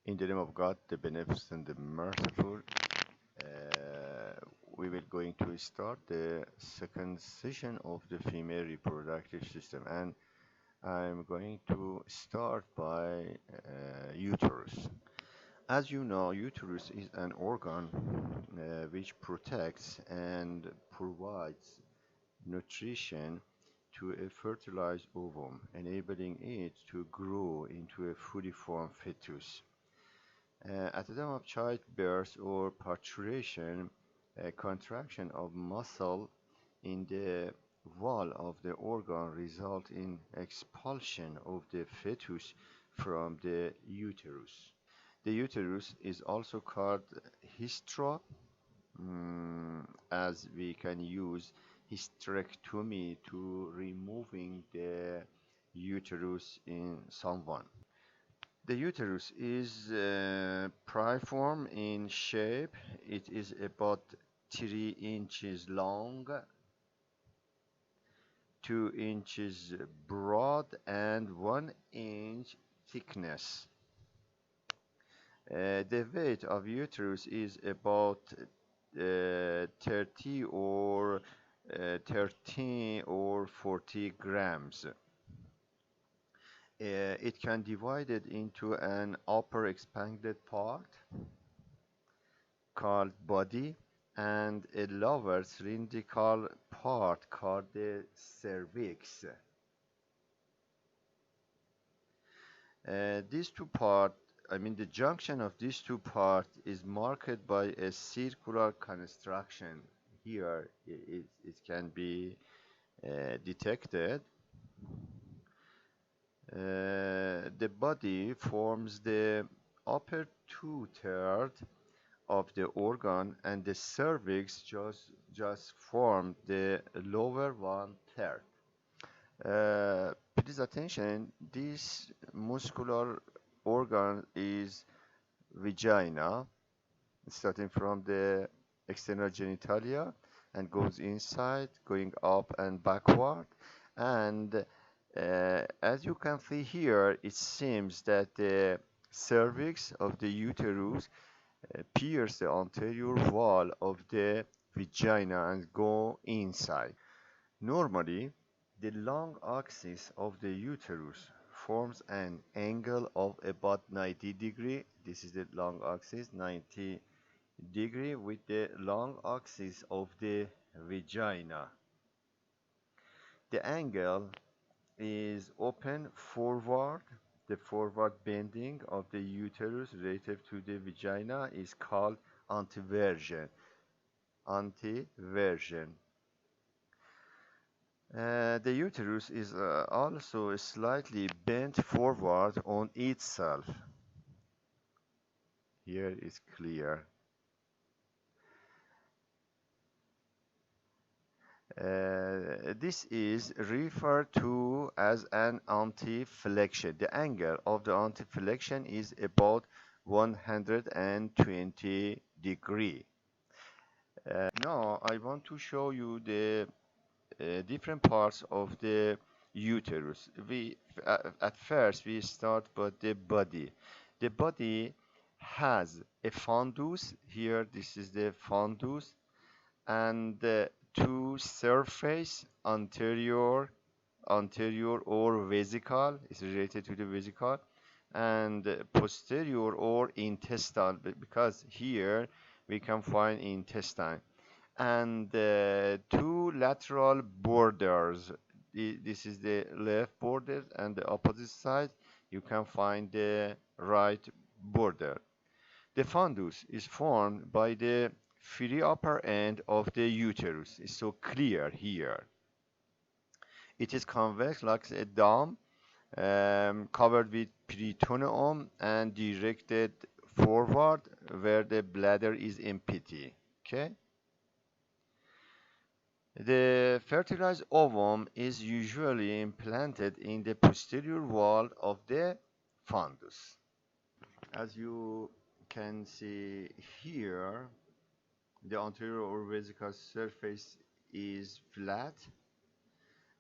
In the name of God, the beneficent, the merciful, uh, we will going to start the second session of the female reproductive system, and I'm going to start by uterus. As you know, uterus is an organ which protects and provides nutrition to a fertilized ovum, enabling it to grow into a fully formed fetus. At the time of childbirth or parturition, a contraction of muscle in the wall of the organ result in expulsion of the fetus from the uterus. The uterus is also called hysterectomy, as we can use hysterectomy to removing the uterus in someone. The uterus is piriform in shape. It is about 3 inches long, 2 inches broad, and 1 inch thickness. The weight of uterus is about 30 or 13 or 40 grams. It can divide it into an upper expanded part called body and a lower cylindrical part called the cervix. These two parts, the junction of these two parts is marked by a circular construction. Here it can be detected. The body forms the upper two-thirds of the organ, and the cervix just form the lower one-third. Please attention, this muscular organ is vagina, starting from the external genitalia and goes inside, going up and backward. And as you can see here, it seems that the cervix of the uterus pierce the anterior wall of the vagina and go inside. Normally, the long axis of the uterus forms an angle of about 90 degree. This is the long axis, 90 degree with the long axis of the vagina. The angle is open forward. The forward bending of the uterus relative to the vagina is called anteversion. Anteversion. The uterus is also slightly bent forward on itself. Here is clear. This is referred to as an anteflexion. The angle of the anteflexion is about 120 degree. Now I want to show you the different parts of the uterus. At first we start with the body. The body has a fundus. Here, this is the fundus, and two surface, anterior or vesical is related to the vesical, and posterior or intestinal, because here we can find intestine, and two lateral borders. This is the left border, and the opposite side you can find the right border. The fundus is formed by the free upper end of the uterus. It's so clear here. It is convex like a dome, covered with peritoneum and directed forward where the bladder is empty. Okay. The fertilized ovum is usually implanted in the posterior wall of the fundus. As you can see here, the anterior or vesical surface is flat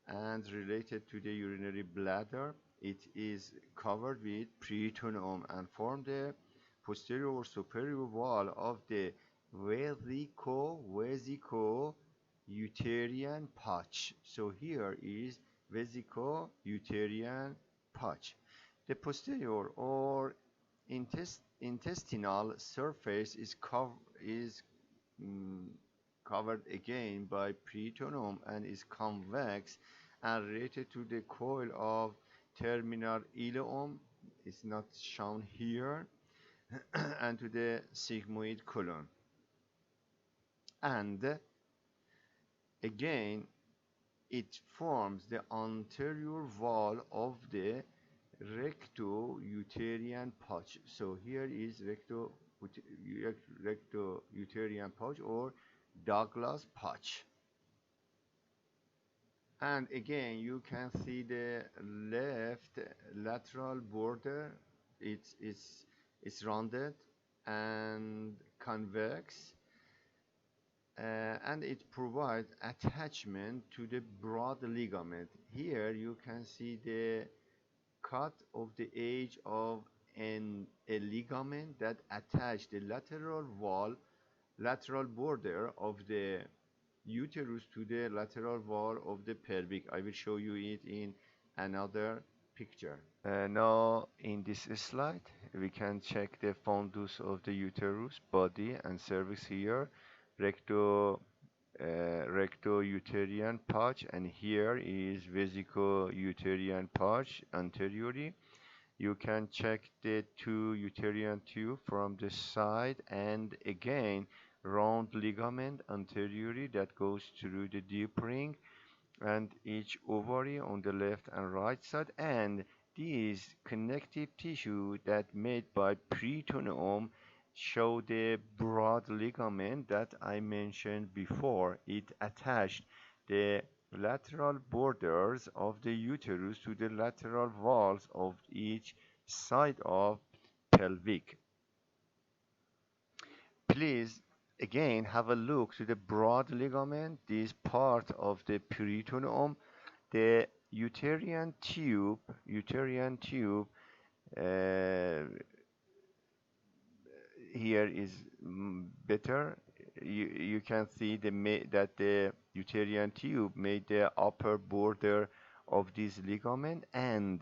and related to the urinary bladder. It is covered with peritoneum and form the posterior or superior wall of the vesico-uterine pouch. So here is vesico-uterine pouch. The posterior or intestinal surface is mm, covered again by peritoneum and is convex and related to the coil of terminal ileum, is not shown here, and to the sigmoid colon. And again, it forms the anterior wall of the recto-uterine pouch. So here is recto-uterine pouch or Douglas pouch. And again, you can see the left lateral border. It's rounded and convex, and it provides attachment to the broad ligament. Here you can see the cut of the edge of a ligament that attach the lateral border of the uterus to the lateral wall of the pelvic. I will show you it in another picture. Now in this slide we can check the fundus of the uterus, body and cervix here, recto recto-uterine pouch, and here is vesico-uterine pouch anteriorly. You can check the two uterine tube from the side, and again round ligament anteriorly that goes through the deep ring and each ovary on the left and right side, and these connective tissue that made by peritoneum show the broad ligament that I mentioned before. It attached the lateral borders of the uterus to the lateral walls of each side of pelvic. Please again have a look to the broad ligament, this part of the peritoneum. The uterine tube uh, here is better. You can see that the uterine tube made the upper border of this ligament, and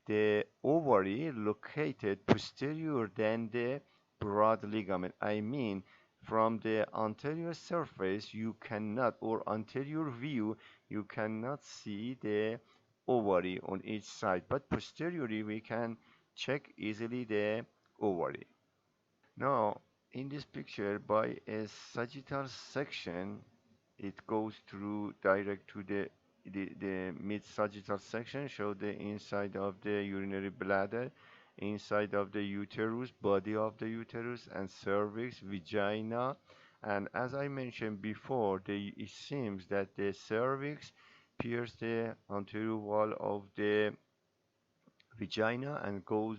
the ovary located posterior than the broad ligament. I mean, from the anterior surface you cannot, or anterior view, you cannot see the ovary on each side, but posteriorly we can check easily the ovary. Now, in this picture, by a sagittal section, it goes through direct to the mid-sagittal section, show the inside of the urinary bladder, inside of the uterus, body of the uterus, and cervix, vagina. And as I mentioned before, it seems that the cervix pierces the anterior wall of the vagina and goes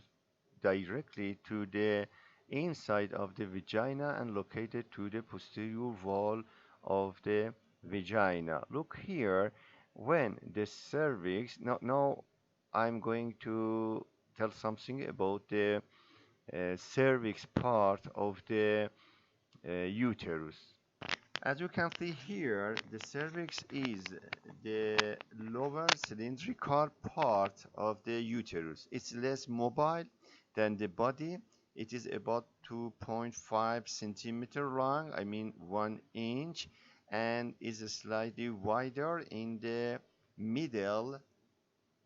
directly to the inside of the vagina and located to the posterior wall of the vagina. Look here, when the cervix, now I'm going to tell something about the cervix part of the uterus. As you can see here, the cervix is the lower cylindrical part of the uterus. It's less mobile than the body. It is about 2.5 centimeter long, I mean 1 inch, and is slightly wider in the middle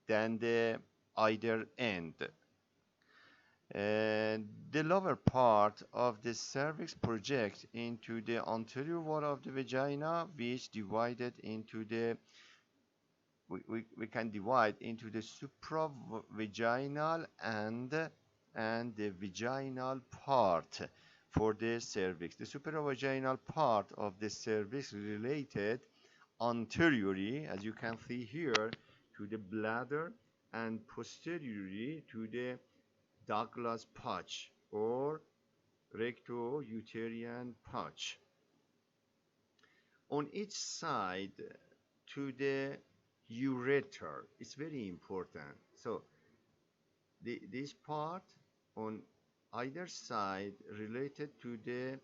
than the either end. The lower part of the cervix projects into the anterior wall of the vagina, which divided into the we can divide into the supravaginal and the vaginal part for the cervix. The supravaginal part of the cervix related anteriorly, as you can see here, to the bladder, and posteriorly to the Douglas pouch or recto-uterine pouch. On each side to the ureter, it's very important. So this part on either side related to the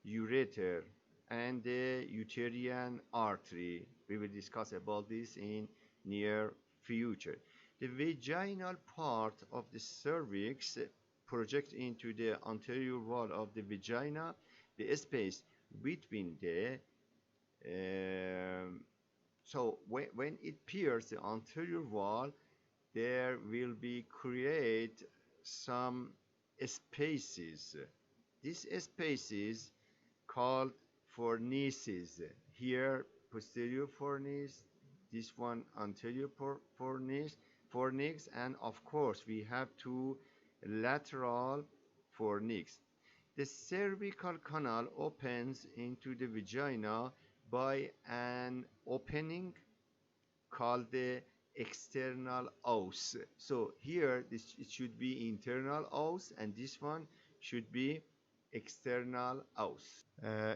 ureter and the uterine artery. We will discuss about this in near future. The vaginal part of the cervix projects into the anterior wall of the vagina. The space between the so when it pierces the anterior wall, there will be create some spaces. These spaces called fornices. Here posterior fornix, this one anterior fornix, and of course we have two lateral fornix. The cervical canal opens into the vagina by an opening called the external os. So here it should be internal os, and this one should be external os.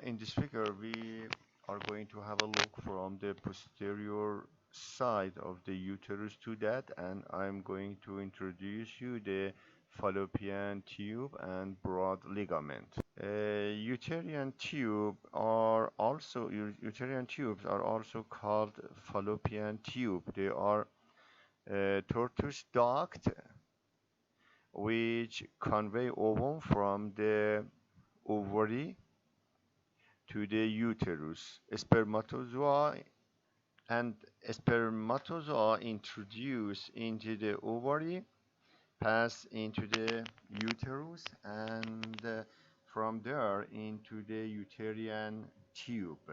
In this figure, we are going to have a look from the posterior side of the uterus to that, and I'm going to introduce you the fallopian tube and broad ligament. Uterine tubes are also called fallopian tube. They are tortuous duct which convey ovum from the ovary to the uterus. Spermatozoa introduced into the ovary pass into the uterus, and from there into the uterine tube.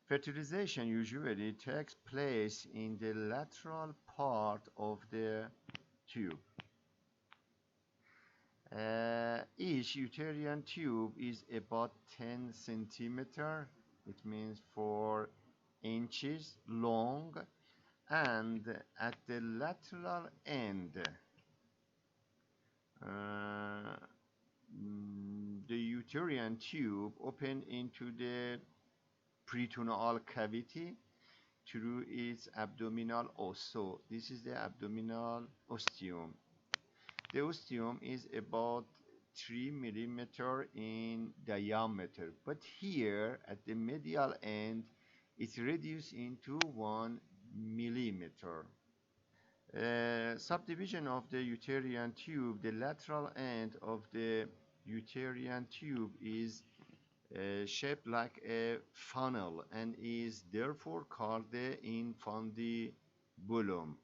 Fertilization usually takes place in the lateral part of the tube. Each uterine tube is about 10 centimeter, it means 4 inches long, and at the lateral end, the uterine tube open into the peritoneal cavity through its abdominal os. So this is the abdominal ostium. The ostium is about 3 millimeter in diameter, but here at the medial end it's reduced into 1 millimeter. Subdivision of the uterine tube. The lateral end of the uterine tube is shaped like a funnel and is therefore called the infundibulum.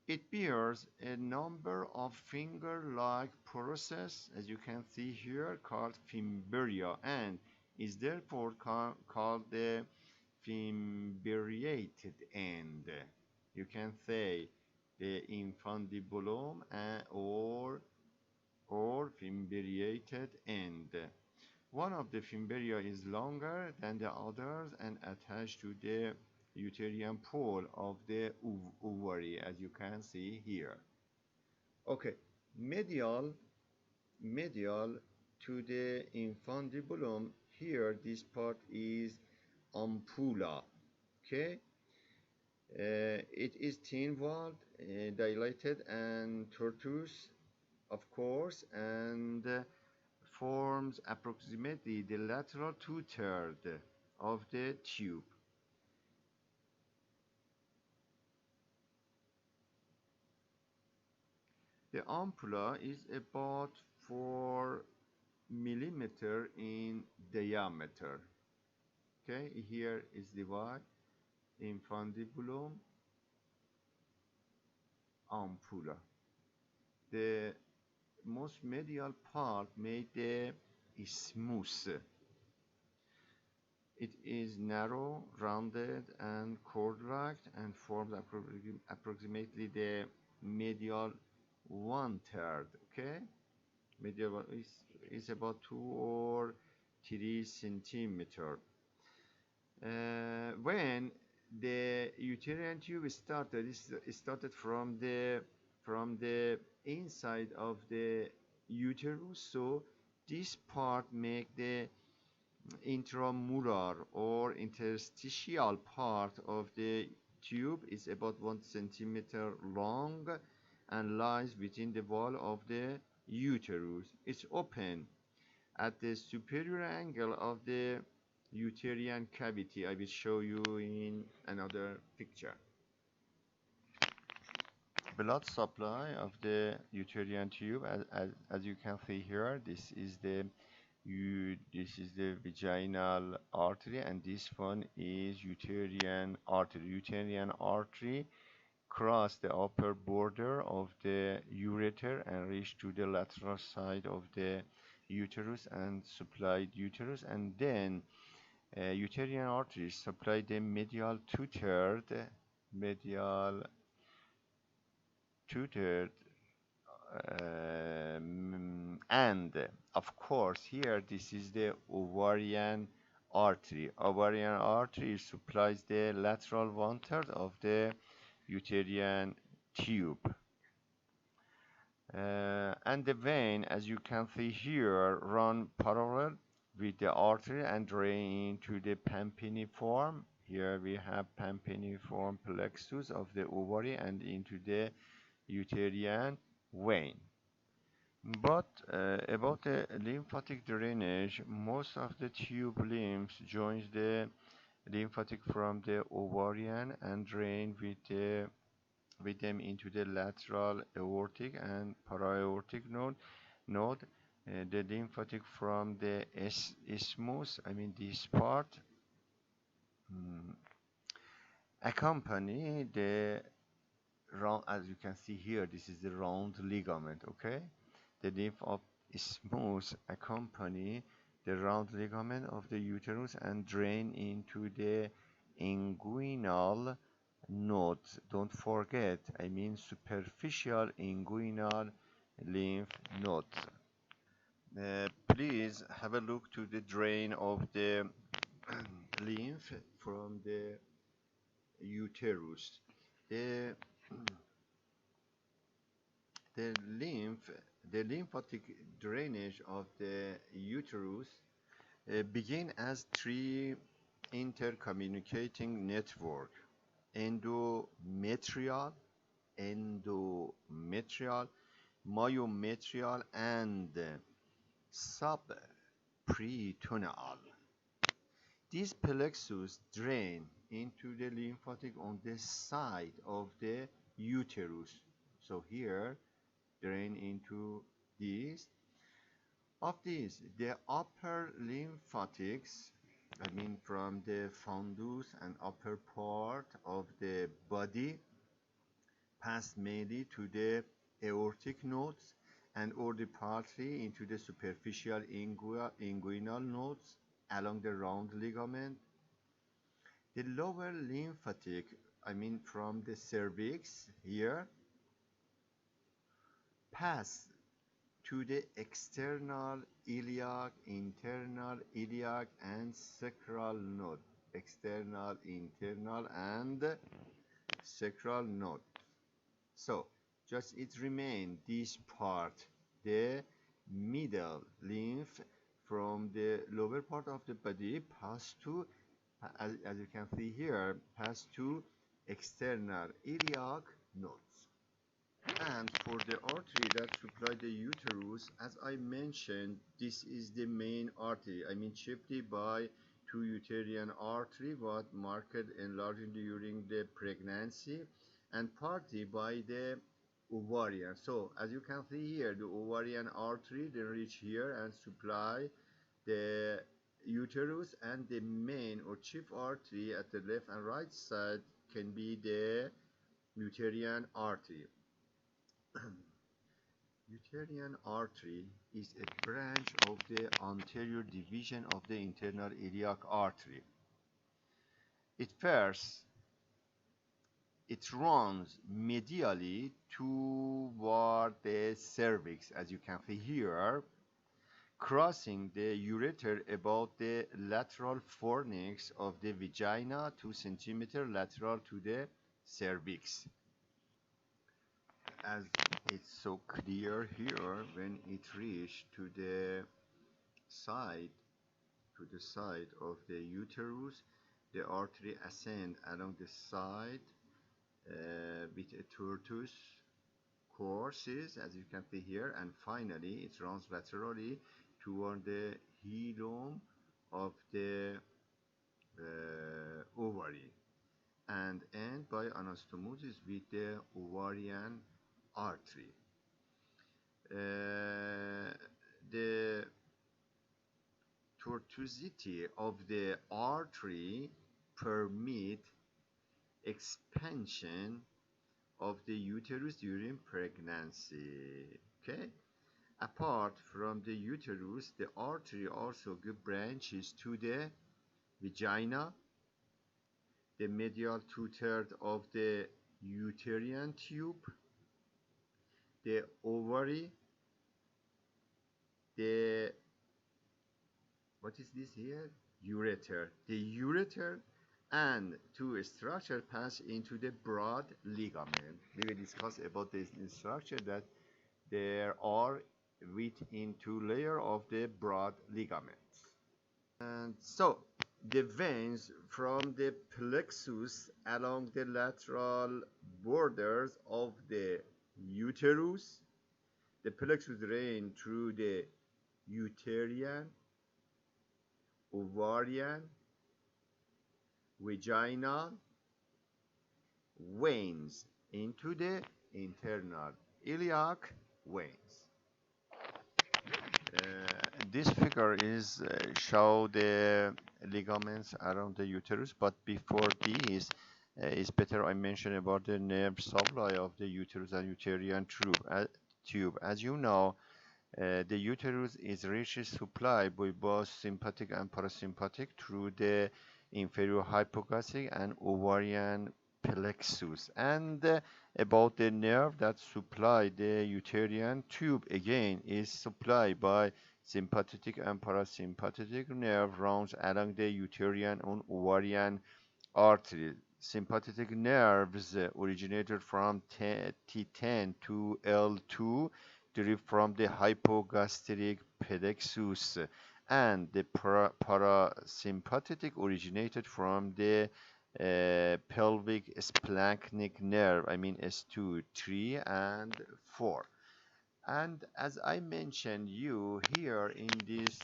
It bears a number of finger-like processes, as you can see here, called fimbriae, and is therefore called the fimbriated end. You can say the infundibulum or fimbriated end. One of the fimbriae is longer than the others and attached to the uterine pole of the ovary, as you can see here. Okay, medial to the infundibulum, here this part is ampulla. Okay, it is thin-walled, dilated and tortuous, of course, and forms approximately the lateral two-thirds of the tube. The ampulla is about 4 millimeter in diameter. Okay, here is the word infundibulum, ampulla. The most medial part made the isthmus. It is narrow, rounded, and cord-like, and forms approximately the medial one-third. Okay, medial is about 2 or 3 centimeter. When the uterine tube started, it started from the inside of the uterus, so this part make the intramural or interstitial part of the tube is about 1 centimeter long and lies within the wall of the uterus. It's open at the superior angle of the uterine cavity. I will show you in another picture. Blood supply of the uterine tube, as you can see here, this is the vaginal artery, and this one is uterine artery. Uterine artery cross the upper border of the ureter and reach to the lateral side of the uterus and supply the uterus, and then uterine arteries supply the medial two-third and of course here this is the ovarian artery. Ovarian artery supplies the lateral one-third of the uterine tube. And the vein, as you can see here, run parallel with the artery and drain into the pampiniform. Here we have pampiniform plexus of the ovary and into the uterine vein. But about the lymphatic drainage, most of the tube lymphs joins the lymphatic from the ovarian and drain with them into the lateral aortic and para-aortic node. The lymphatic from the isthmus, I mean this part, accompany the round, as you can see here, this is the round ligament, okay? The lymph of isthmus accompany the round ligament of the uterus and drain into the inguinal nodes. Don't forget, I mean superficial inguinal lymph nodes. Please have a look to the drain of the lymph from the uterus. The the lymph, the lymphatic drainage of the uterus begin as three intercommunicating network: endometrial, myometrial, and subperitoneal. These plexus drain into the lymphatic on the side of the uterus. So here, drain into these. Of these, the upper lymphatics, I mean from the fundus and upper part of the body, pass mainly to the aortic nodes and or the partly into the superficial inguinal nodes along the round ligament. The lower lymphatic, I mean from the cervix here, pass to the external iliac, internal iliac, and sacral node. External, internal, and sacral node. So, just it remain this part, the middle lymph from the lower part of the body pass to, as you can see here, pass to external iliac nodes. And for the artery that supply the uterus, as I mentioned, this is the main artery. I mean, chiefly by two uterine artery, what marked enlarging during the pregnancy, and partly by the ovarian. So, as you can see here, the ovarian artery then reach here and supply the uterus, and the main or chief artery at the left and right side can be the uterine artery. Uterine artery is a branch of the anterior division of the internal iliac artery. It runs medially toward the cervix, as you can see here, crossing the ureter about the lateral fornix of the vagina 2 cm lateral to the cervix. As it's so clear here, when it reaches to the side of the uterus, the artery ascend along the side with a tortuous courses, as you can see here, and finally it runs laterally toward the hilum of the ovary and end by anastomosis with the ovarian artery. The tortuosity of the artery permit expansion of the uterus during pregnancy. Okay. Apart from the uterus, the artery also branches to the vagina, the medial two-thirds of the uterine tube, the ovary, the what is this here? Ureter. The ureter and two structures pass into the broad ligament. We will discuss about this structure that there are within two layers of the broad ligaments. And so the veins from the plexus along the lateral borders of the uterus, the plexus drain through the uterine, ovarian, vaginal veins into the internal iliac veins. This figure is show the ligaments around the uterus, but before this, it's better I mention about the nerve supply of the uterus and uterine tube. As you know, the uterus is richly supplied by both sympathetic and parasympathetic through the inferior hypoglossal and ovarian plexus. And about the nerve that supply the uterine tube, again is supplied by sympathetic and parasympathetic nerve rounds along the uterine and ovarian artery. Sympathetic nerves originated from T10 to L2 derived from the hypogastric plexus, and the parasympathetic originated from the pelvic splanchnic nerve, I mean S2, 3, and 4. And as I mentioned you here in this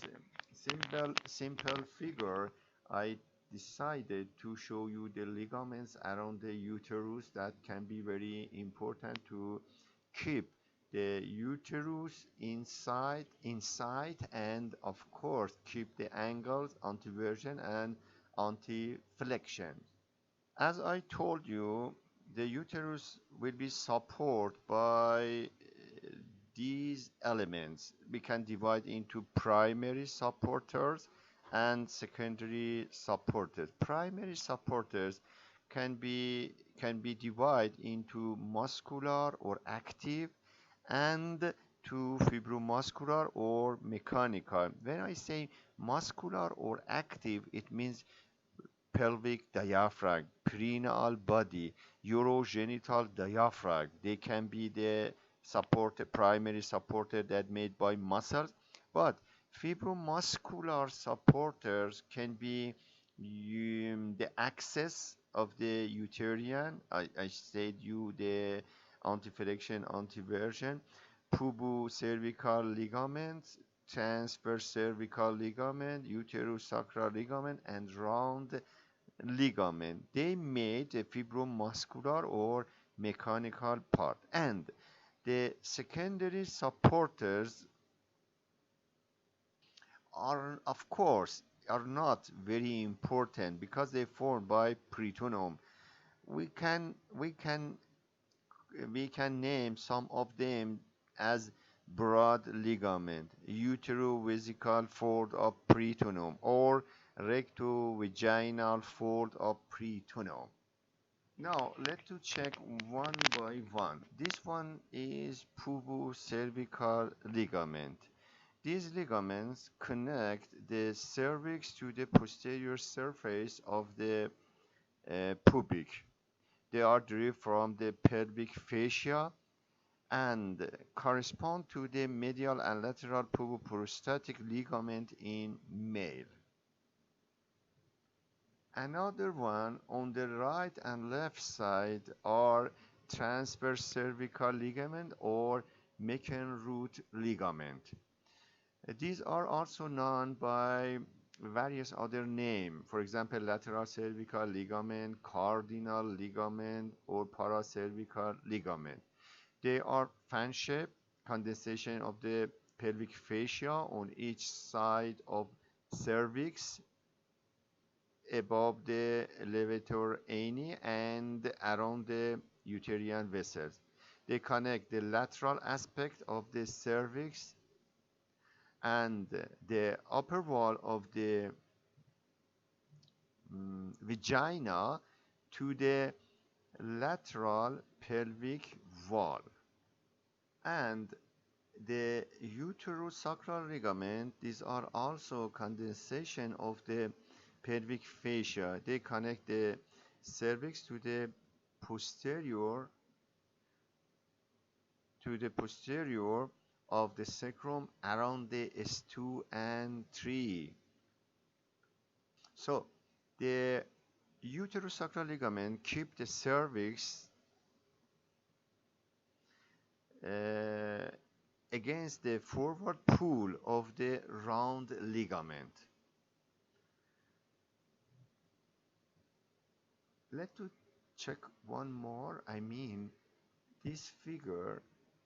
simple figure, I decided to show you the ligaments around the uterus that can be very important to keep the uterus inside, and of course keep the angles, anteversion and anteflexion. As I told you, the uterus will be supported by these elements. We can divide into primary supporters and secondary supporters. Primary supporters can be divided into muscular or active and to fibromuscular or mechanical. When I say muscular or active, it means pelvic diaphragm, perineal body, urogenital diaphragm. They can be the primary supporter that made by muscles, but fibromuscular supporters can be the axis of the uterine. I said you the anteflexion, anteversion, pubocervical ligaments, transverse cervical ligament, uterosacral ligament, and round ligament. They made a fibromuscular or mechanical part. And the secondary supporters are, of course, are not very important because they formed by peritoneum. We can name some of them as broad ligament, uterovesical fold of peritoneum, or rectovaginal fold of peritoneum. Now let's check one by one. This one is pubocervical ligament. These ligaments connect the cervix to the posterior surface of the pubic. They are derived from the pelvic fascia and correspond to the medial and lateral puboprostatic ligament in male. Another one on the right and left side are transverse cervical ligament or Meckenroot ligament. These are also known by various other names. For example, lateral cervical ligament, cardinal ligament, or paracervical ligament. They are fan-shaped condensation of the pelvic fascia on each side of cervix above the levator ani and around the uterine vessels. They connect the lateral aspect of the cervix and the upper wall of the vagina to the lateral pelvic wall. And the uterosacral ligament, these are also condensation of the pelvic fascia. They connect the cervix to the posterior of the sacrum around the S2 and 3. So the uterosacral ligament keep the cervix against the forward pull of the round ligament. Let's check one more. This figure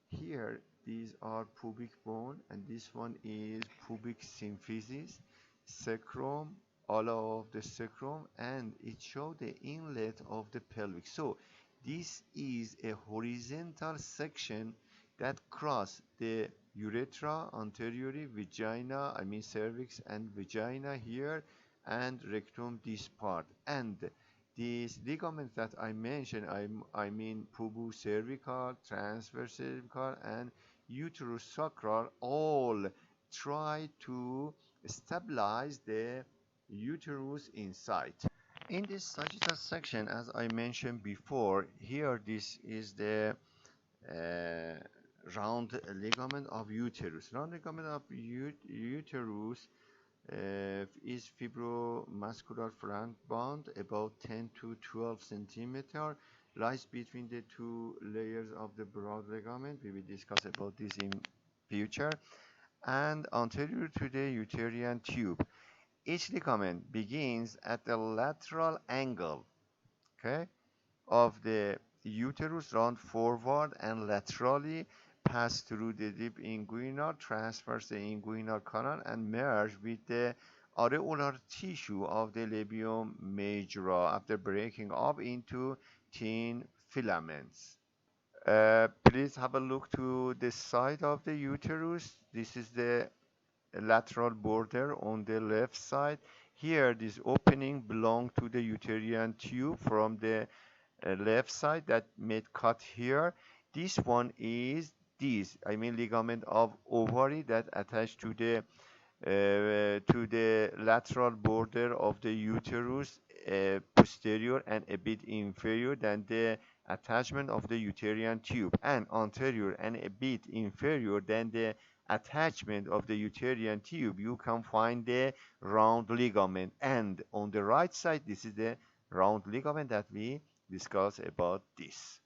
here, these are pubic bone, and this one is pubic symphysis, sacrum, all of the sacrum, and it shows the inlet of the pelvic. So this is a horizontal section that cross the urethra anteriorly, vagina, cervix and vagina here, and rectum, this part. And these ligaments that I mentioned, pubocervical, transverse cervical, and uterosacral, all try to stabilize the uterus inside. In this sagittal section, as I mentioned before, here this is the uh, round ligament of uterus. Round ligament of uterus is fibromuscular flank bone about 10 to 12 centimeter, lies between the two layers of the broad ligament. We will discuss about this in future. And anterior to the uterine tube. Each ligament begins at the lateral angle, okay, of the uterus, run forward and laterally, pass through the deep inguinal, transverse the inguinal canal, and merge with the areolar tissue of the labium majora after breaking up into thin filaments. Please have a look to the side of the uterus. This is the lateral border on the left side. Here, this opening belongs to the uterine tube from the left side that made cut here. This one is ligament of ovary that attached to the lateral border of the uterus, posterior and a bit inferior than the attachment of the uterine tube, and anterior and a bit inferior than the attachment of the uterine tube. You can find the round ligament, and on the right side, this is the round ligament that we discuss about this.